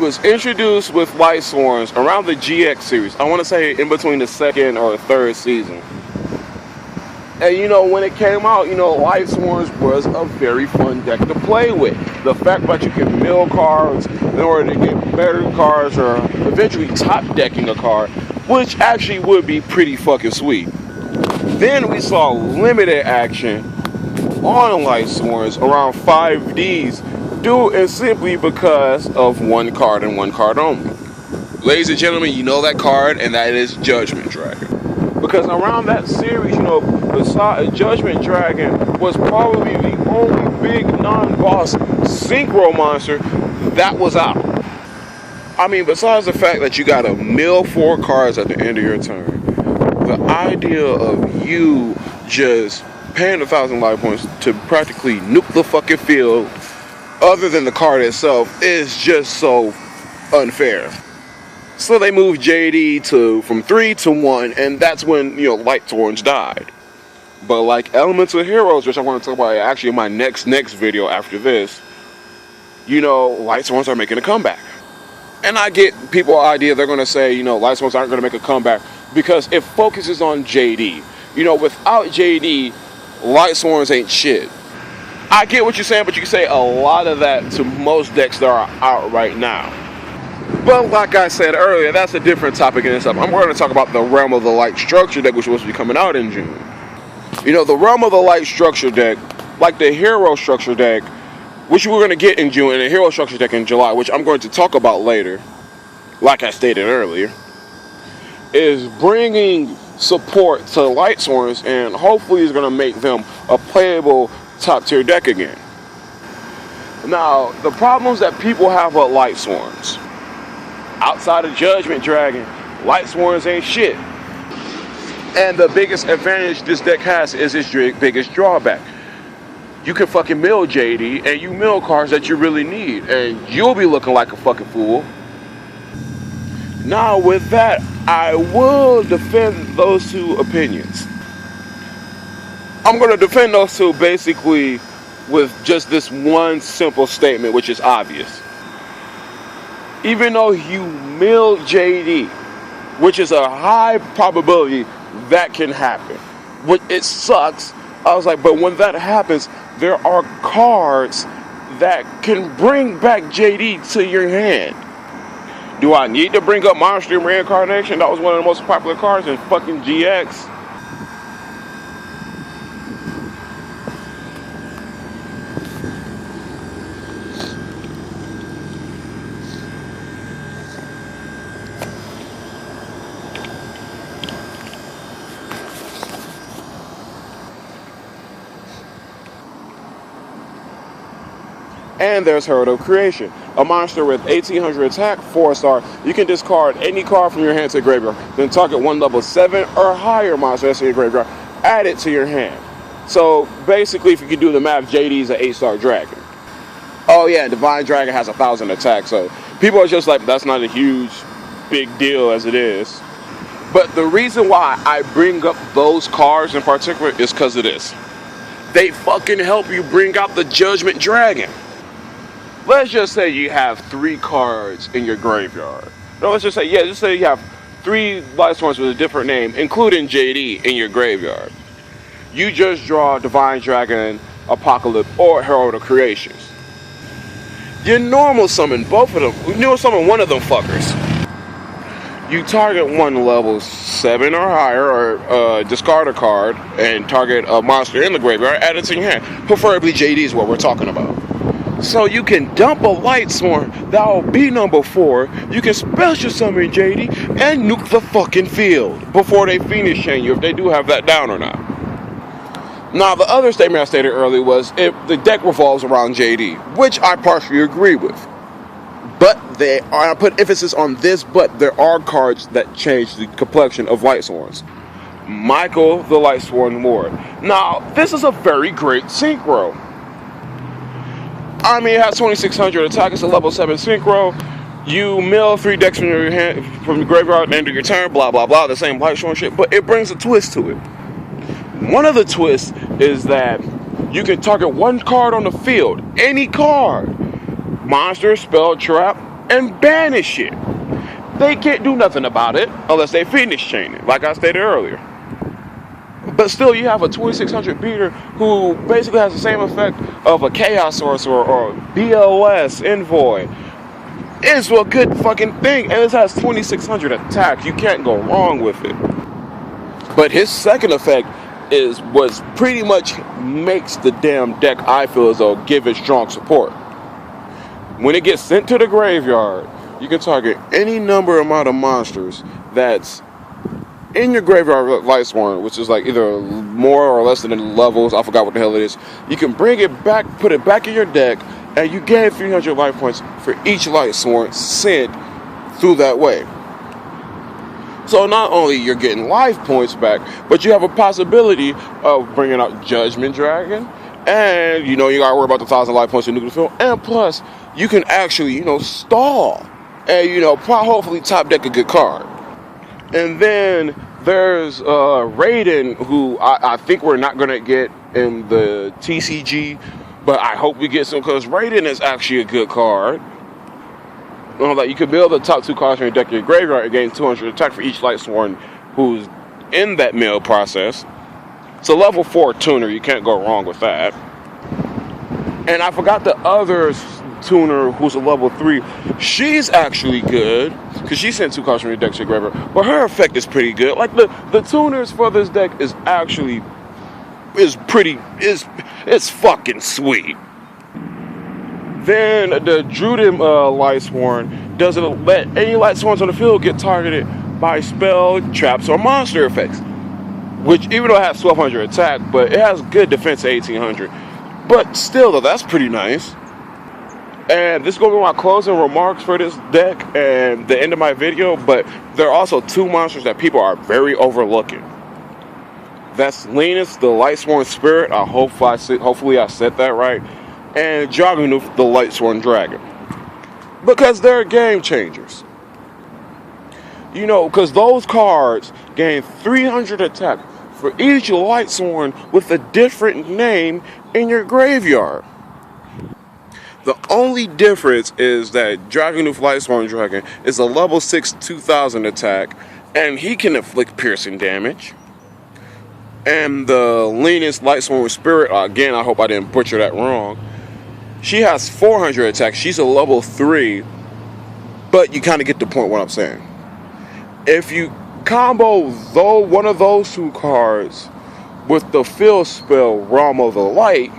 was introduced with Lightsworns around the GX series. I want to say in between the second or third season. And when it came out, Lightsworns was a very fun deck to play with. The fact that you can mill cards in order to get better cards or eventually top decking a card, which actually would be pretty fucking sweet. Then we saw limited action on Lightsworns around 5Ds, due and simply because of one card and one card only. Ladies and gentlemen, you know that card, and that is Judgment Dragon. Because around that series, besides Judgment Dragon was probably the only big non-boss synchro monster that was out. I mean, besides the fact that you gotta mill 4 cards at the end of your turn, the idea of you just paying 1,000 life points to practically nuke the fucking field, other than the card itself, is just so unfair. So they moved JD from 3 to 1, and that's when, Lightsworns died. But like Elemental Heroes, which I want to talk about actually in my next video after this, Lightsworns are making a comeback. And I get people's idea, they're going to say, Lightsworns aren't going to make a comeback because it focuses on JD. Without JD, Lightsworns ain't shit. I get what you're saying, but you can say a lot of that to most decks that are out right now. But like I said earlier, that's a different topic in itself. I'm going to talk about the Realm of the Light Structure deck, which was supposed to be coming out in June. The Realm of the Light Structure deck, like the Hero Structure deck, which we're going to get in June, and the Hero Structure deck in July, which I'm going to talk about later, like I stated earlier, is bringing support to Lightsworns, and hopefully is going to make them a playable top tier deck again. Now, the problems that people have with Lightsworns, outside of Judgment Dragon, Lightsworns ain't shit. And the biggest advantage this deck has is its biggest drawback. You can fucking mill JD, and you mill cards that you really need, and you'll be looking like a fucking fool. Now, with that, I will defend those two opinions. I'm going to defend those two basically with just this one simple statement, which is obvious. Even though you mill JD, which is a high probability that can happen, it sucks. I was like, but when that happens, there are cards that can bring back JD to your hand. Do I need to bring up Monster Reincarnation? That was one of the most popular cards in fucking GX. And there's Herald of Creation, a monster with 1800 attack, 4-star. You can discard any card from your hand to the graveyard, then target one level 7 or higher monster that's in your graveyard, add it to your hand. So basically, if you can do the math, JD is an 8-star dragon. Oh yeah, Divine Dragon has 1,000 attack, so people are just like, that's not a huge, big deal as it is. But the reason why I bring up those cards in particular is because of this. They fucking help you bring out the Judgment Dragon. Let's just say you have 3 cards in your graveyard. No, let's just say you have 3 Lightsworns with a different name, including JD, in your graveyard. You just draw Divine Dragon, Apocalypse, or Herald of Creations. You normal summon both of them. You normal summon one of them fuckers. You target one level 7 or higher, or discard a card, and target a monster in the graveyard, add it to your hand. Preferably JD is what we're talking about. So you can dump a Lightsworn, that'll be number 4. You can special summon JD and nuke the fucking field before they Phoenix chain you, if they do have that down or not. Now, the other statement I stated earlier was if the deck revolves around JD, which I partially agree with. But I put emphasis on this, but there are cards that change the complexion of Lightsworns. Michael the Lightsworn Lord. Now, this is a very great synchro. I mean, it has 2600 attack. It's a level 7 synchro. You mill 3 decks from your hand, from the graveyard at the end of your turn, blah, blah, blah. The same Lightsworn shit, but it brings a twist to it. One of the twists is that you can target one card on the field, any card. Monster, spell, trap, and banish it. They can't do nothing about it unless they finish chain it, like I stated earlier. But still, you have a 2600 beater who basically has the same effect of a Chaos Source or BLS Envoy. It's a good fucking thing, and it has 2600 attack. You can't go wrong with it. But his second effect is what pretty much makes the damn deck, I feel as though, give it strong support. When it gets sent to the graveyard, you can target any number amount of monsters that's in your graveyard Lightsworn, which is like either more or less than the levels. I forgot what the hell it is. You can bring it back, put it back in your deck, and you gain 300 life points for each Lightsworn sent through that way. So not only you're getting life points back, but you have a possibility of bringing out Judgment Dragon, and you gotta worry about the 1,000 life points in nuclear field, and plus you can actually stall, and hopefully top deck a good card. And then there's Raiden, who I think we're not gonna get in the TCG, but I hope we get some, because Raiden is actually a good card. Like you can build the top 2 cards from your deck in your graveyard and gain 200 attack for each Lightsworn who's in that mill process. It's a level 4 tuner, you can't go wrong with that. And I forgot the other tuner who's a level 3. She's actually good because she sent 2 cards from your deck to your graveyard, but her effect is pretty good. Like the tuners for this deck is fucking sweet. Then the Druid Lightsworn doesn't let any Lightsworns on the field get targeted by spell, traps, or monster effects. Which, even though it has 1200 attack, but it has good defense at 1800. But still, though, that's pretty nice. And this is going to be my closing remarks for this deck and the end of my video. But there are also 2 monsters that people are very overlooking. That's Linus, the Lightsworn Spirit. Hopefully I said that right. And Dragunuf, the Lightsworn Dragon. Because they're game changers. Because those cards gain 300 attack for each Lightsworn with a different name in your graveyard. The only difference is that Dragunuf Lightsworn Dragon is a level 6 2000 attack, and he can inflict piercing damage. And the Linus Lightsworn Spirit, again, I hope I didn't butcher that wrong, she has 400 attack. She's a level 3, but you kind of get the point what I'm saying. If you combo one of those 2 cards with the field spell Realm of the Light,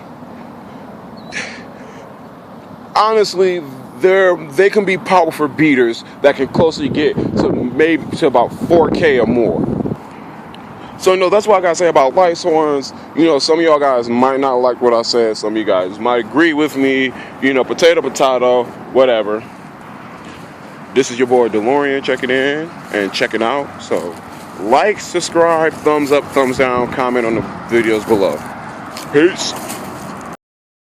honestly, they can be powerful beaters that can closely get to maybe to about 4K or more. So that's what I gotta say about Lightsworns. Some of y'all guys might not like what I said. Some of you guys might agree with me. Potato, whatever. This is your boy DeLorean checking in and checking out. So like, subscribe, thumbs up, thumbs down, comment on the videos below. Peace.